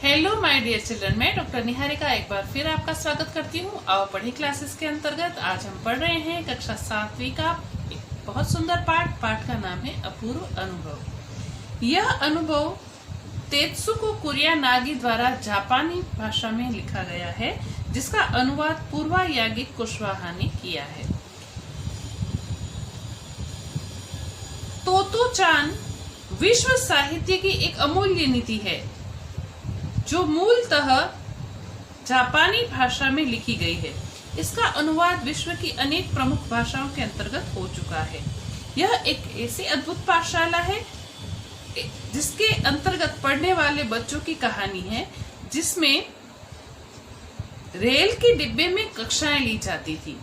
Hello my dear children, मैं doctor Niharika एक बार फिर आपका स्वागत करती हूँ। आओ पढ़ी क्लासेस के अंतर्गत आज हम पढ़ रहे हैं कक्षा 7वीं का एक बहुत सुंदर पाठ का नाम है अपूर्व अनुभव। यह अनुभव तेत्सुको कुरियानागी द्वारा जापानी भाषा में लिखा गया है, जिसका अनुवाद पूर्वा यागिक कुशवाहा ने किया है। तोतो-चान विश्व साहित्य की एक अमूल्य नीति है जो मूलतः जापानी भाषा में लिखी गई है। इसका अनुवाद विश्व की अनेक प्रमुख भाषाओं के अंतर्गत हो चुका है। यह एक ऐसी अद्भुत पाठशाला है जिसके अंतर्गत पढ़ने वाले बच्चों की कहानी है, जिसमें रेल के डिब्बे में कक्षाएं ली जाती थी।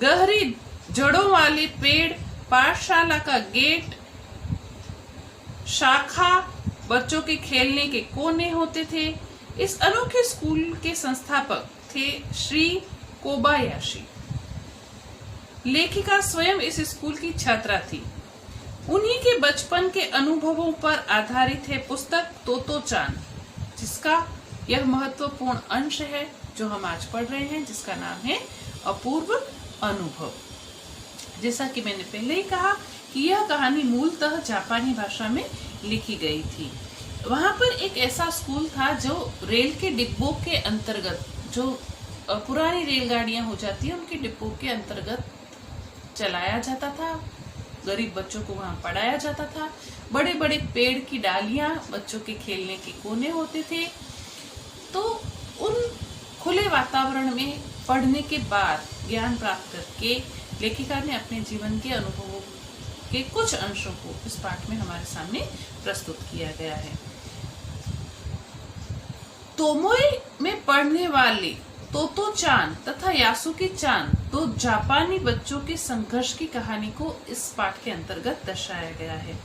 गहरी जड़ों वाले पेड़, पाठशाला का गेट, शाखा, बच्चों के खेलने के कोने होते थे। इस अनोखे स्कूल के संस्थापक थे श्री कोबायाशी। लेखिका स्वयं इस स्कूल की छात्रा थी। उन्हीं के बचपन के अनुभवों पर आधारित है पुस्तक तोतो-चान, जिसका यह महत्वपूर्ण अंश है जो हम आज पढ़ रहे हैं, जिसका नाम है अपूर्व अनुभव। जैसा कि मैंने पहले ही कहा कि यह कहानी मूलतः जापानी भाषा में लिखी गई थी। वहां पर एक ऐसा स्कूल था जो रेल के डिब्बों के अंतर्गत, जो पुरानी रेलगाड़ियां हो जाती है उनके डिब्बों के अंतर्गत चलाया जाता था। गरीब बच्चों को वहां पढ़ाया जाता था। बड़े बड़े पेड़ की डालियां बच्चों के खेलने के कोने होते थे। तो उन खुले वातावरण में पढ़ने के बाद ज्ञान प्राप्त करके लेखिका ने अपने जीवन के अनुभवों के कुछ अंशों को इस पाठ में हमारे सामने प्रस्तुत किया गया है। तोमोई में पढ़ने वाले तोतो-चान तथा यासुकी-चान दो जापानी बच्चों के संघर्ष की कहानी को इस पाठ के अंतर्गत दर्शाया गया है।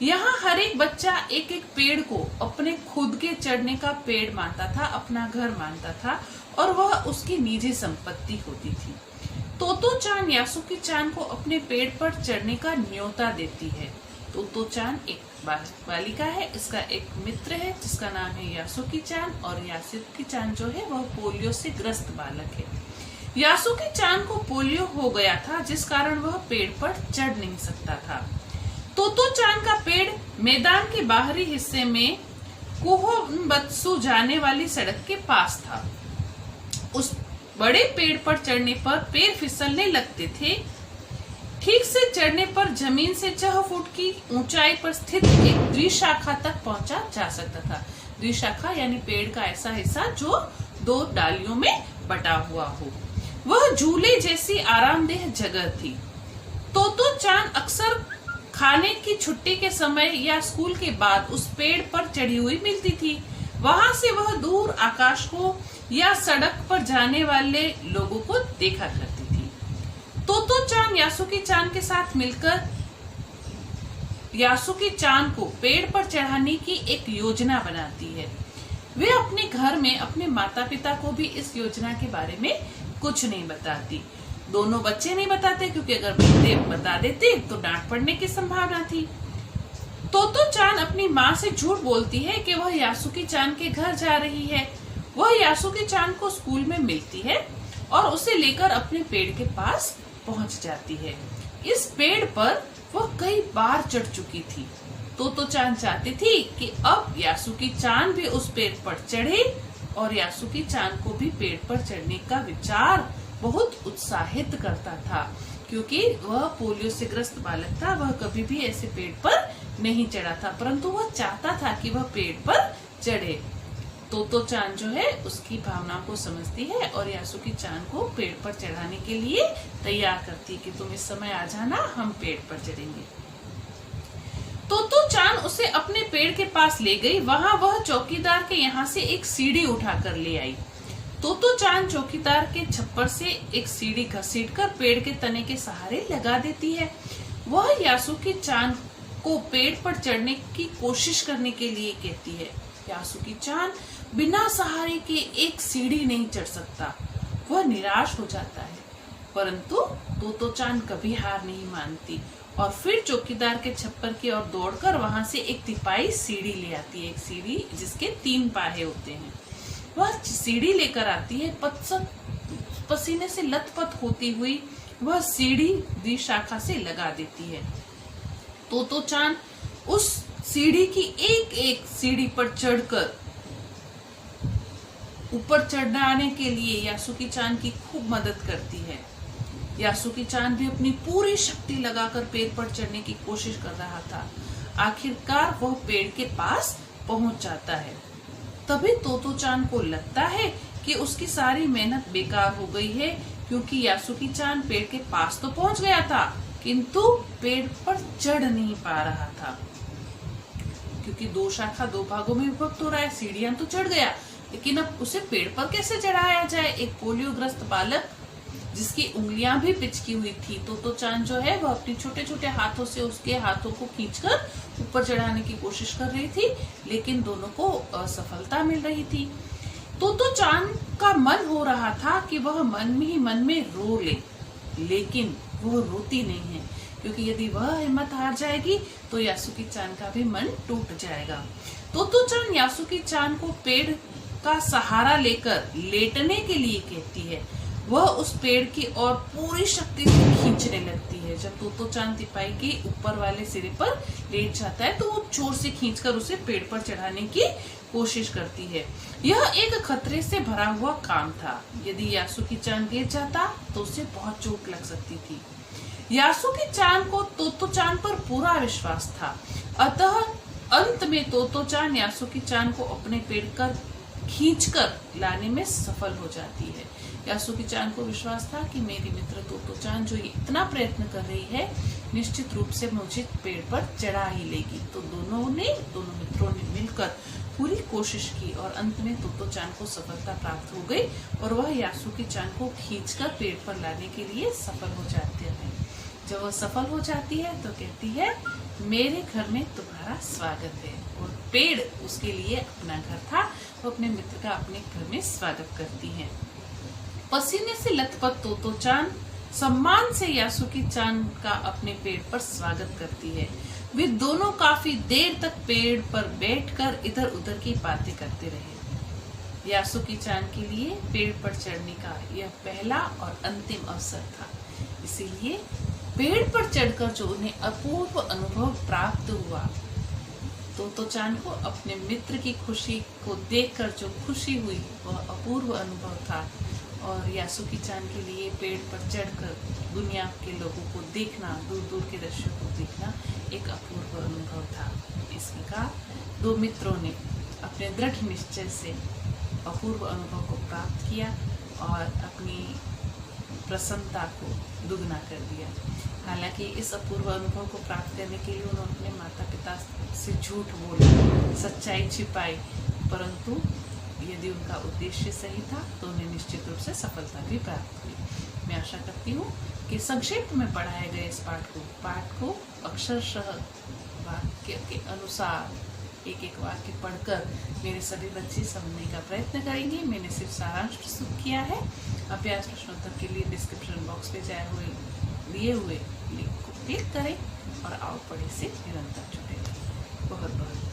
यहाँ हर एक बच्चा एक एक पेड़ को अपने खुद के चढ़ने का पेड़ मानता था, अपना घर मानता था, और वह उसकी निजी संपत्ति होती थी। तोतो-चान यासुकी-चान को अपने पेड़ पर चढ़ने का न्योता देती है। तोतो-चान एक बालिका है, इसका एक मित्र है जिसका नाम है यासुकी-चान, और यासुकी-चान जो है वह पोलियो से ग्रस्त बालक है। यासुकी-चान को पोलियो हो गया था, जिस कारण वह पेड़ पर चढ़ नहीं सकता था। तोतो-चान का पेड़ मैदान के बाहरी हिस्से में कुहोबत्सु जाने वाली सड़क के पास था। उस बड़े पेड़ पर चढ़ने पर पैर फिसलने लगते थे। ठीक से चढ़ने पर जमीन से 6 फुट की ऊंचाई पर स्थित एक द्विशाखा तक पहुंचा जा सकता था। द्विशाखा यानी पेड़ का ऐसा हिस्सा जो 2 डालियों में बटा हुआ हो। वह झूले जैसी आरामदेह जगह थी। तोतो-चान अक्सर खाने की छुट्टी के समय या स्कूल के बाद उस पेड़ पर चढ़ी हुई मिलती थी। वहां से वह दूर आकाश को या सड़क पर जाने वाले लोगों को देखा करती थी। तोतो-चान यासुकी-चान के साथ मिलकर यासुकी-चान को पेड़ पर चढ़ाने की एक योजना बनाती है। वे अपने घर में अपने माता पिता को भी इस योजना के बारे में कुछ नहीं बताती। दोनों बच्चे नहीं बताते, क्योंकि अगर बता देते तो डांट पड़ने की संभावना थी। तोतो-चान अपनी माँ से झूठ बोलती है कि वह यासुकी-चान के घर जा रही है। वह यासुकी-चान को स्कूल में मिलती है और उसे लेकर अपने पेड़ के पास पहुंच जाती है। इस पेड़ पर वह कई बार चढ़ चुकी थी। तोतो-चान चाहती थी कि अब यासुकी-चान भी उस पेड़ पर चढ़े, और यासुकी-चान को भी पेड़ पर चढ़ने का विचार बहुत उत्साहित करता था, क्योंकि वह पोलियो से ग्रस्त बालक था। वह कभी भी ऐसे पेड़ पर नहीं चढ़ा था, परंतु वह चाहता था कि वह पेड़ पर चढ़े। तोतो-चान जो है उसकी भावनाओं को समझती है और यासुकी-चान को पेड़ पर चढ़ाने के लिए तैयार करती है कि तुम इस समय आ जाना, हम पेड़ पर चढ़ेंगे। तोतो-चान उसे अपने पेड़ के पास ले गई। वहां वह चौकीदार के यहाँ से एक सीढ़ी उठाकर ले आई। तोतो-चान चौकीदार के छप्पर से एक सीढ़ी घसीटकर पेड़ के तने के सहारे लगा देती है। वह यासुकी-चान को पेड़ पर चढ़ने की कोशिश करने के लिए कहती है। यासुकी-चान बिना सहारे के एक सीढ़ी नहीं चढ़ सकता। वह निराश हो जाता है, परंतु तोतो-चान कभी हार नहीं मानती और फिर चौकीदार के छप्पर की ओर दौड़कर वहां से एक तिपाई सीढ़ी ले आती है, एक सीढ़ी जिसके 3 पाहे होते हैं। वह सीढ़ी लेकर आती है, पसीने से लथपथ होती हुई वह सीढ़ी द्विशाखा से लगा देती है। तोतो चान उस सीढ़ी की एक एक सीढ़ी पर चढ़कर ऊपर चढ़ने आने के लिए यासुकी चान की खूब मदद करती है। यासुकी चान भी अपनी पूरी शक्ति लगाकर पेड़ पर चढ़ने की कोशिश कर रहा था। आखिरकार वह पेड़ के पास पहुंच जाता है। तभी तोतो चान को लगता है कि उसकी सारी मेहनत बेकार हो गई है, क्योंकि यासुकी चान पेड़ के पास तो पहुंच गया था किंतु पेड़ पर चढ़ नहीं पा रहा था, क्योंकि 2 शाखा 2 भागों में विभक्त हो रहा है। सीढ़ियां तो चढ़ गया, लेकिन अब उसे पेड़ पर कैसे चढ़ाया जाए। एक पोलियोग्रस्त बालक जिसकी उंगलियां भी पिचकी हुई थी, तोतो चान जो है वह अपने छोटे छोटे हाथों से उसके हाथों को खींचकर ऊपर चढ़ाने की कोशिश कर रही थी, लेकिन दोनों को असफलता मिल रही थी। तोतो चान का मन हो रहा था कि वह मन ही मन में रो ले, लेकिन वह रोती नहीं है, क्योंकि यदि वह हिम्मत हार जाएगी तो यासुकी चान का भी मन टूट जाएगा। तोतो चान यासुकी चान को पेड़ का सहारा लेकर लेटने के लिए कहती है। वह उस पेड़ की ओर पूरी शक्ति से खींचने लगती है। जब तोतो चान तिपाई के ऊपर वाले सिरे पर लेट जाता है तो वो जोर से खींचकर उसे पेड़ पर चढ़ाने की कोशिश करती है। यह एक खतरे से भरा हुआ काम था। यदि यासुकी चान गिर जाता तो उसे बहुत चोट लग सकती थी। यासुकी चान को तोतो चान पर पूरा विश्वास था, अतः अंत में तोतो चान यासुकी चान को अपने पेड़ पर खींचकर लाने में सफल हो जाती है। यासुकी चान को विश्वास था कि मेरी मित्र तोतो चान जो इतना प्रयत्न कर रही है, निश्चित रूप से मुझे पेड़ पर चढ़ा ही लेगी। तो दोनों मित्रों ने मिलकर पूरी कोशिश की और अंत में तोतो चान को सफलता प्राप्त हो गई और वह यासुकी चान को खींचकर पेड़ पर लाने के लिए सफल हो जाते हैं। जब वह सफल हो जाती है तो कहती है, मेरे घर में तुम्हारा स्वागत है। और पेड़ उसके लिए अपना घर था, वो अपने मित्र का अपने घर में स्वागत करती है। पसीने से लथपथ तोतो चान सम्मान से यासुकी चान का अपने पेड़ पर स्वागत करती है। वे दोनों काफी देर तक पेड़ पर बैठकर इधर उधर की बातें करते रहे। यासुकी चान के लिए पेड़ पर चढ़ने का यह पहला और अंतिम अवसर था, इसीलिए पेड़ पर चढ़कर जो उन्हें अपूर्व अनुभव प्राप्त हुआ, तोतो चान को अपने मित्र की खुशी को देखकर जो खुशी हुई वह अपूर्व अनुभव था। और यासुकी चान के लिए पेड़ पर चढ़कर दुनिया के लोगों को देखना, दूर दूर के दृश्यों को देखना एक अपूर्व अनुभव था। इस प्रकार 2 मित्रों ने अपने दृढ़ निश्चय से अपूर्व अनुभव को प्राप्त किया और अपनी प्रसन्नता को दुगना कर दिया। हालांकि इस अपूर्व अनुभव को प्राप्त करने के लिए उन्होंने अपने माता पिता से झूठ बोला, सच्चाई छिपाई, परंतु यदि उनका उद्देश्य सही था तो उन्हें निश्चित रूप से सफलता भी प्राप्त हुई। मैं आशा करती हूँ कि संक्षेप में पढ़ाए गए इस पाठ को अक्षरशः वाक्य के अनुसार एक एक वाक्य पढ़कर मेरे सभी बच्चे समझने का प्रयत्न करेंगे। मैंने सिर्फ सारांश प्रस्तुत किया है। अभ्यास प्रश्नोत्तर के लिए डिस्क्रिप्शन बॉक्स में दिए हुए लिंक को क्लिक करें और आओ पढ़े से निरंतर जुड़े रहें। बहुत बहुत